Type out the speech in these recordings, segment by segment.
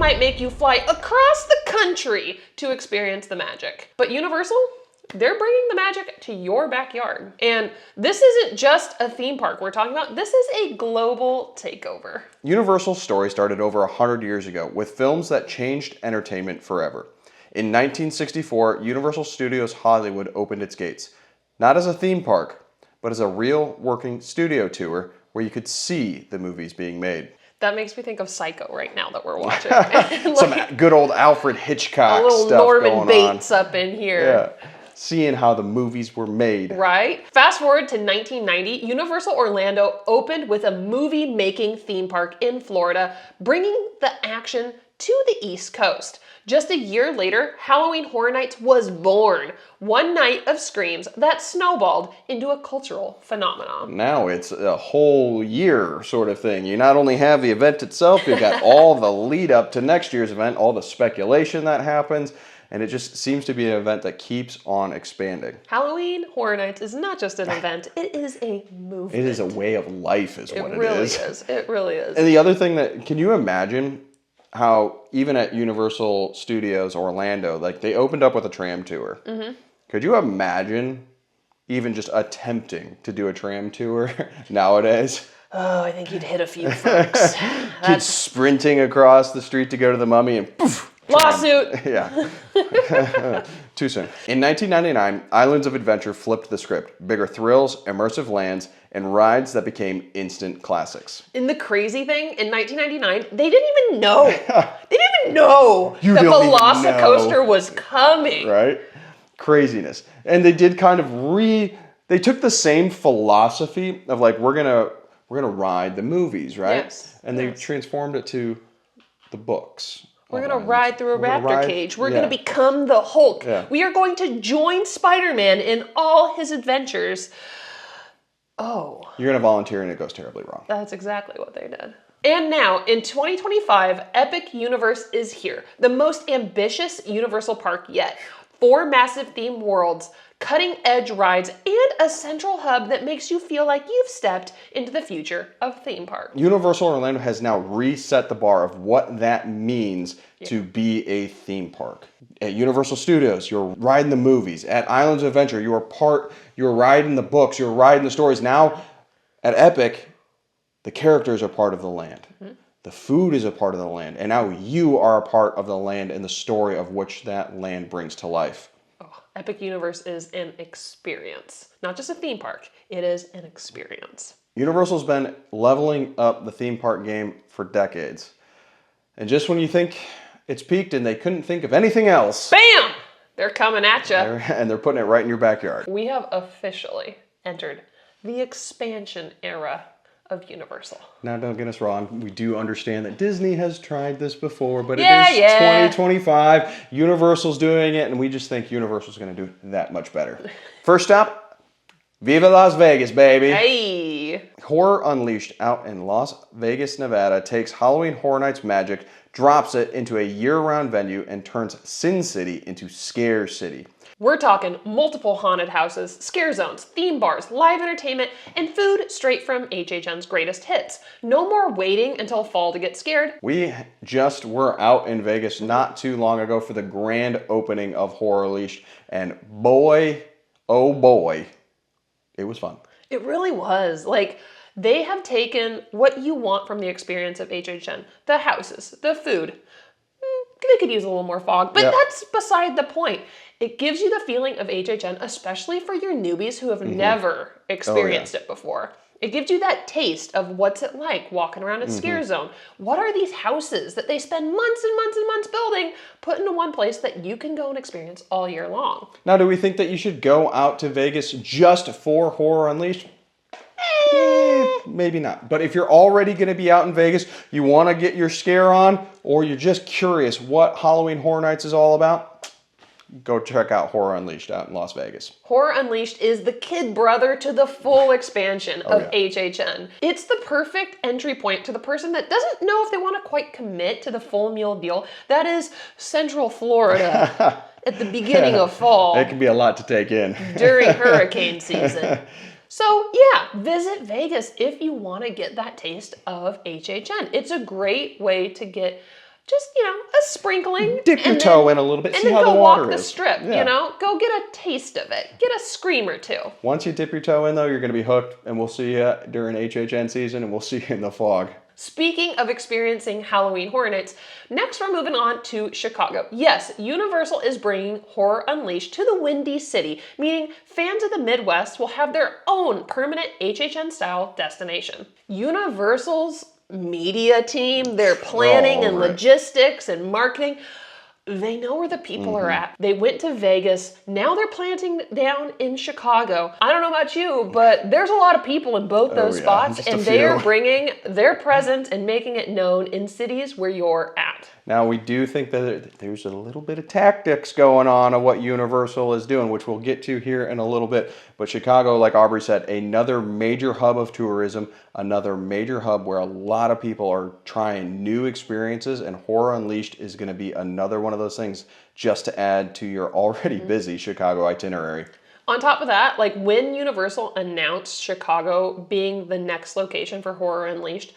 might make you fly across the country to experience the magic. But Universal, they're bringing the magic to your backyard. And this isn't just a theme park we're talking about, this is a global takeover. Universal's story started over 100 years ago with films that changed entertainment forever. In 1964, Universal Studios Hollywood opened its gates, not as a theme park, but as a real working studio tour where you could see the movies being made. That makes me think of Psycho right now that we're watching. Some good old Alfred Hitchcock a little stuff Norman going Bates up in here. Yeah, seeing how the movies were made. Right? Fast forward to 1990, Universal Orlando opened with a movie-making theme park in Florida, bringing the action to the East Coast. Just a year later, Halloween Horror Nights was born. One night of screams that snowballed into a cultural phenomenon. Now it's a whole year sort of thing. You not only have the event itself, you've got all the lead up to next year's event, all the speculation that happens, and it just seems to be an event that keeps on expanding. Halloween Horror Nights is not just an event, it is a movement. It is a way of life is what it is. It really is. It really is. And the other thing that, can you imagine how even at Universal Studios Orlando, like they opened up with a tram tour. Mm-hmm. Could you imagine even just attempting to do a tram tour nowadays? Oh, I think you'd hit a few folks. Kids sprinting across the street to go to the Mummy and poof! Lawsuit! Yeah. Too soon. In 1999, Islands of Adventure flipped the script. Bigger thrills, immersive lands, and rides that became instant classics. And the crazy thing, in 1999, they didn't even know. They didn't even know that Velocicoaster was coming. Right? Craziness. And they did kind of they took the same philosophy of like, we're gonna ride the movies, right? Yes. And they transformed it to the books. We're going to ride through a raptor cage. We're going to become the Hulk. Yeah. We are going to join Spider-Man in all his adventures. Oh. You're going to volunteer and it goes terribly wrong. That's exactly what they did. And now, in 2025, Epic Universe is here. The most ambitious Universal park yet. 4 massive themed worlds, cutting-edge rides, and a central hub that makes you feel like you've stepped into the future of theme park. Universal Orlando has now reset the bar of what that means to be a theme park. At Universal Studios, you're riding the movies. At Islands of Adventure, you're riding the books, you're riding the stories. Now, at Epic, the characters are part of the land. Mm-hmm. The food is a part of the land. And now you are a part of the land and the story of which that land brings to life. Epic Universe is an experience. Not just a theme park, it is an experience. Universal's been leveling up the theme park game for decades. And just when you think it's peaked and they couldn't think of anything else, BAM! They're coming at you. And they're putting it right in your backyard. We have officially entered the expansion era of Universal. Now, don't get us wrong. We do understand that Disney has tried this before, but it is 2025. Universal's doing it, and we just think Universal's going to do that much better. First up, Viva Las Vegas, baby. Hey. Horror Unleashed out in Las Vegas, Nevada takes Halloween Horror Nights magic, drops it into a year-round venue, and turns Sin City into Scare City. We're talking multiple haunted houses, scare zones, theme bars, live entertainment, and food straight from HHN's greatest hits. No more waiting until fall to get scared. We just were out in Vegas not too long ago for the grand opening of Horror Unleashed, and boy, oh boy, it was fun. It really was. Like, they have taken what you want from the experience of HHN. The houses, the food. They could use a little more fog, but that's beside the point. It gives you the feeling of HHN, especially for your newbies who have never experienced it before. It gives you that taste of what's it like walking around a scare zone. What are these houses that they spend months and months and months building, put into one place that you can go and experience all year long? Now, do we think that you should go out to Vegas just for Horror Unleashed? Maybe not. But if you're already going to be out in Vegas, you want to get your scare on, or you're just curious what Halloween Horror Nights is all about, go check out Horror Unleashed out in Las Vegas. Horror Unleashed is the kid brother to the full expansion of HHN. It's the perfect entry point to the person that doesn't know if they want to quite commit to the full meal deal. That is Central Florida at the beginning of fall. It can be a lot to take in. During hurricane season. So yeah, visit Vegas if you want to get that taste of HHN. It's a great way to get just, a sprinkling. Dip your and toe then- in a little bit, And see then how go the water walk the is. strip, Yeah. Go get a taste of it. Get a scream or two. Once you dip your toe in, though, you're going to be hooked, and we'll see you during HHN season, and we'll see you in the fog. Speaking of experiencing Halloween Horror Nights, next we're moving on to Chicago. Yes, Universal is bringing Horror Unleashed to the Windy City, meaning fans of the Midwest will have their own permanent HHN-style destination. Universal's media team, their planning and right. logistics and marketing, they know where the people are at. They went to Vegas. Now they're planting down in Chicago. I don't know about you, but there's a lot of people in both those yeah, spots, just a and they are few. bringing their presence and making it known in cities where you're at. Now, we do think that there's a little bit of tactics going on of what Universal is doing, which we'll get to here in a little bit. But Chicago, like Aubrey said, another major hub of tourism, another major hub where a lot of people are trying new experiences, and Horror Unleashed is going to be another one of those things just to add to your already busy Chicago itinerary. On top of that, like when Universal announced Chicago being the next location for Horror Unleashed,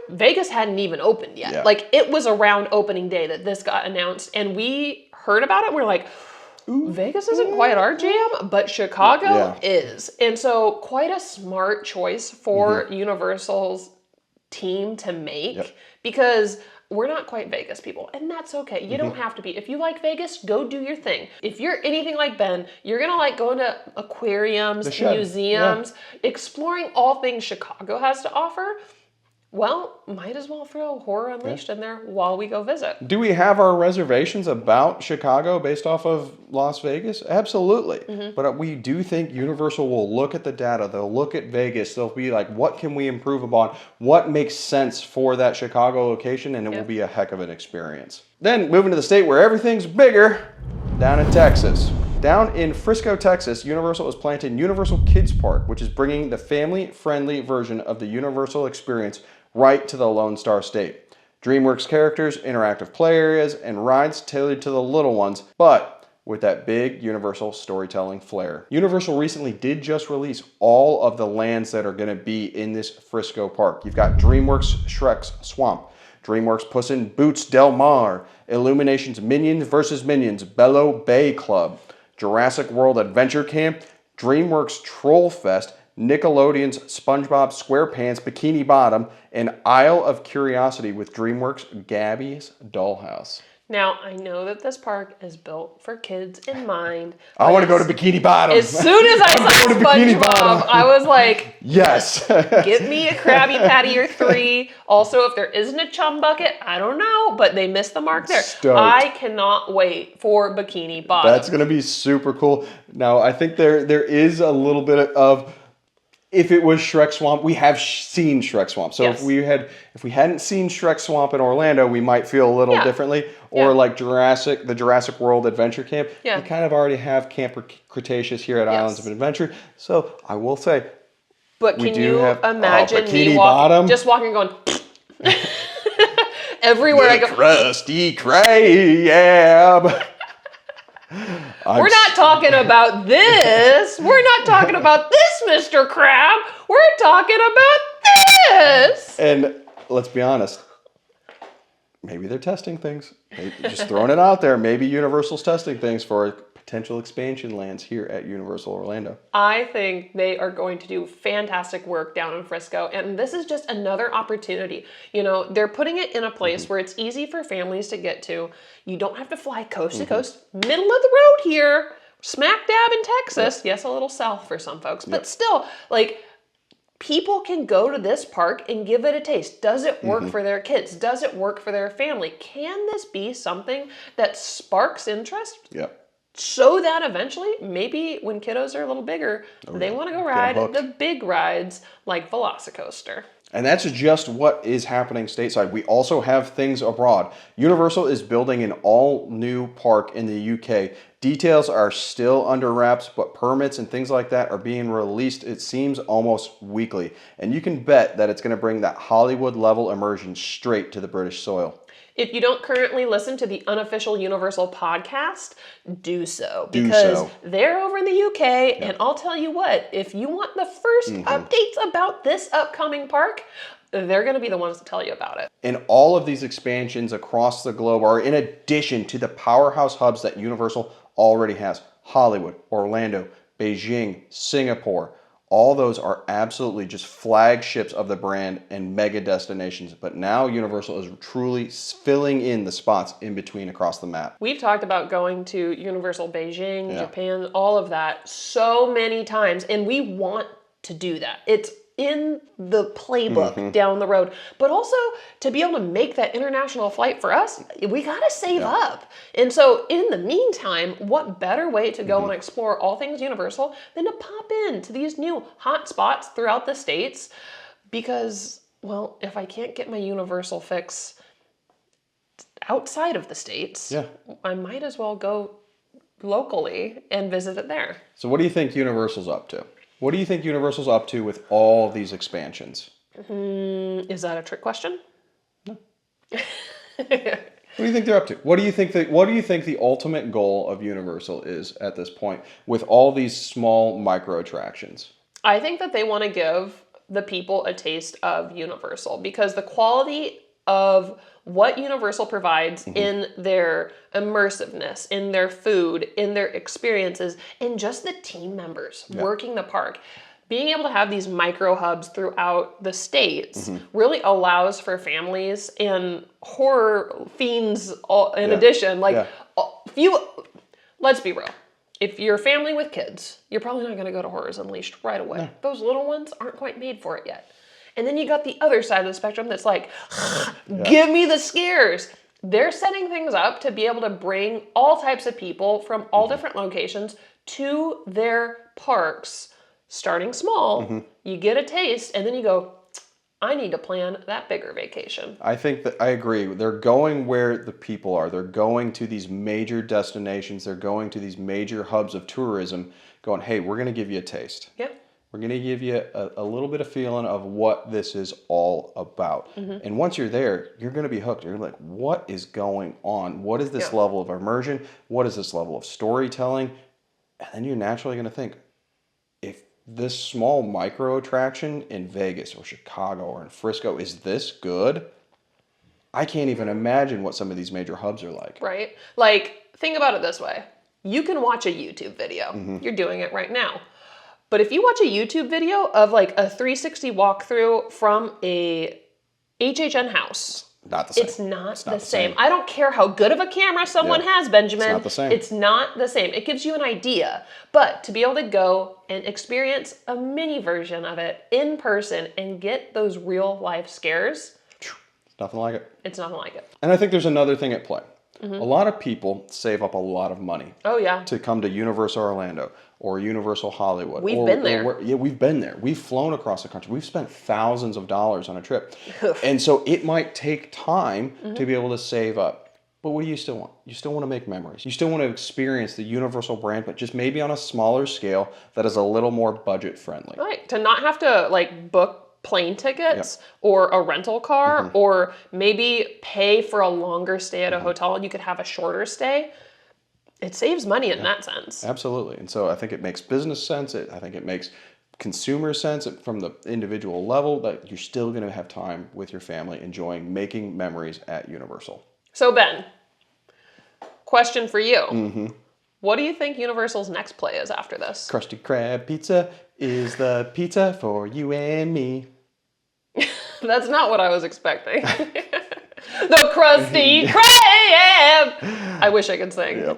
Vegas hadn't even opened yet. Yeah. Like it was around opening day that this got announced, and we heard about it. We're like, Vegas isn't quite our jam, but Chicago is. And so quite a smart choice for Universal's team to make because we're not quite Vegas people, and that's okay. You don't have to be. If you like Vegas, go do your thing. If you're anything like Ben, you're gonna like going to aquariums, museums, exploring all things Chicago has to offer. Well, might as well throw Horror Unleashed in there while we go visit. Do we have our reservations about Chicago based off of Las Vegas? Absolutely. But we do think Universal will look at the data. They'll look at Vegas. They'll be like, what can we improve upon? What makes sense for that Chicago location? And it will be a heck of an experience. Then moving to the state where everything's bigger, down in Texas. Down in Frisco, Texas, Universal is planting Universal Kids Park, which is bringing the family-friendly version of the Universal experience right to the Lone Star State. DreamWorks characters, interactive play areas, and rides tailored to the little ones, but with that big Universal storytelling flair. Universal recently did just release all of the lands that are going to be in this Frisco park. You've got DreamWorks Shrek's Swamp, DreamWorks Puss in Boots Del Mar, Illumination's Minions vs. Minions Bellow Bay Club, Jurassic World Adventure Camp, DreamWorks Troll Fest, Nickelodeon's SpongeBob SquarePants Bikini Bottom, and Isle of Curiosity with DreamWorks Gabby's Dollhouse. Now, I know that this park is built for kids in mind. I want to go to Bikini Bottom. As soon as I saw going to Bikini SpongeBob, Bottom. I was like, Yes. give me a Krabby Patty or 3. Also, if there isn't a Chum Bucket, I don't know, but they missed the mark there. Stoked. I cannot wait for Bikini Bottom. That's going to be super cool. Now, I think there is a little bit of, if it was Shrek Swamp, we have seen Shrek Swamp. So Yes. if we hadn't seen Shrek Swamp in Orlando, we might feel a little differently. Or like the Jurassic World Adventure Camp. Yeah. We kind of already have Camp Cretaceous here at Islands of Adventure. So I will say, But we can do you have- imagine Bikini me Bottom? just walking going everywhere I go? Krusty Krab. We're not talking about this. We're not talking about this, Mr. Crab. We're talking about this. And let's be honest, maybe they're testing things. Just throwing it out there. Maybe Universal's testing things for potential expansion lands here at Universal Orlando. I think they are going to do fantastic work down in Frisco, and this is just another opportunity. They're putting it in a place where it's easy for families to get to. You don't have to fly coast to coast, middle of the road here, smack dab in Texas. Yes, a little south for some folks, but still, people can go to this park and give it a taste. Does it work for their kids? Does it work for their family? Can this be something that sparks interest? Yep. So that eventually, maybe when kiddos are a little bigger, they want to go ride the big rides like Velocicoaster. And that's just what is happening stateside. We also have things abroad. Universal is building an all-new park in the UK. Details are still under wraps, but permits and things like that are being released, it seems, almost weekly. And you can bet that it's going to bring that Hollywood-level immersion straight to the British soil. If you don't currently listen to the unofficial Universal podcast, do so. Because they're over in the UK, and I'll tell you what, if you want the first updates about this upcoming park, they're going to be the ones to tell you about it. And all of these expansions across the globe are in addition to the powerhouse hubs that Universal already has. Hollywood, Orlando, Beijing, Singapore. All those are absolutely just flagships of the brand and mega destinations. But now Universal is truly filling in the spots in between across the map. We've talked about going to Universal Beijing, Japan, all of that so many times, and we want to do that. It's in the playbook down the road. But also, to be able to make that international flight for us, we got to save up. And so in the meantime, what better way to go and explore all things Universal than to pop into these new hot spots throughout the States? Because, well, if I can't get my Universal fix outside of the States, I might as well go locally and visit it there. So what do you think Universal's up to? What do you think Universal's up to with all these expansions? Is that a trick question? No. What do you think they're up to? What do you think the ultimate goal of Universal is at this point with all these small micro attractions? I think that they want to give the people a taste of Universal because the quality of what Universal provides in their immersiveness, in their food, in their experiences, and just the team members working the park. Being able to have these micro hubs throughout the States really allows for families and horror fiends in addition. Like, let's be real. If you're a family with kids, you're probably not going to go to Horrors Unleashed right away. Those little ones aren't quite made for it yet. And then you got the other side of the spectrum that's like, give me the scares. They're setting things up to be able to bring all types of people from all different locations to their parks, starting small. You get a taste, and then you go, I need to plan that bigger vacation. I think that I agree. They're going where the people are. They're going to these major destinations. They're going to these major hubs of tourism, going, hey, we're going to give you a taste. Yeah. We're going to give you a little bit of feeling of what this is all about. And once you're there, you're going to be hooked. You're like, what is going on? What is this level of immersion? What is this level of storytelling? And then you're naturally going to think, if this small micro attraction in Vegas or Chicago or in Frisco is this good, I can't even imagine what some of these major hubs are like. Right? Like, think about it this way. You can watch a YouTube video. You're doing it right now. But if you watch a YouTube video of like a 360 walkthrough from a HHN house, not the same. It's not the same. I don't care how good of a camera someone has, Benjamin. It's not the same. It's not the same. It gives you an idea. But to be able to go and experience a mini version of it in person and get those real life scares, it's nothing like it. It's nothing like it. And I think there's another thing at play. A lot of people save up a lot of money to come to Universal Orlando or Universal Hollywood. We've been there. We've been there. We've flown across the country. We've spent thousands of dollars on a trip. And so it might take time to be able to save up. But what do you still want? You still want to make memories. You still want to experience the Universal brand, but just maybe on a smaller scale that is a little more budget friendly. Right. To not have to like book plane tickets or a rental car or maybe pay for a longer stay at a hotel and you could have a shorter stay. It saves money in that sense. Absolutely. And so I think it makes business sense. I think it makes consumer sense from the individual level that you're still going to have time with your family enjoying making memories at Universal. So Ben, question for you. What do you think Universal's next play is after this? Krusty Krab pizza is the pizza for you and me. That's not what I was expecting. The Krusty Krab. I wish I could sing.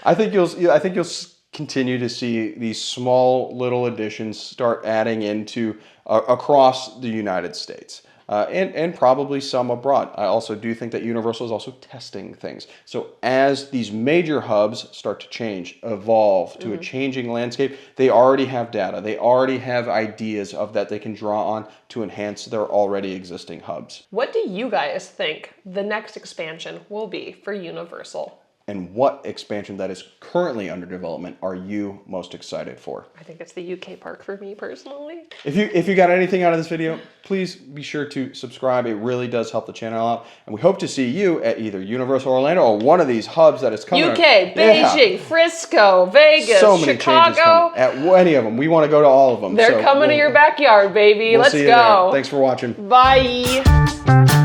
I think you'll continue to see these small little additions start adding into across the United States. And probably some abroad. I also do think that Universal is also testing things. So as these major hubs start to change, evolve to a changing landscape, they already have data. They already have ideas of that they can draw on to enhance their already existing hubs. What do you guys think the next expansion will be for Universal? and what expansion that is currently under development are you most excited for? I think it's the UK park for me personally. If you got anything out of this video, please be sure to subscribe. It really does help the channel out. And we hope to see you at either Universal Orlando or one of these hubs that is coming. UK, Beijing, Frisco, Vegas, so many changes Chicago. coming. At any of them. We want to go to all of them. They're coming to your backyard, baby. We'll Let's see you go. there. Thanks for watching. Bye.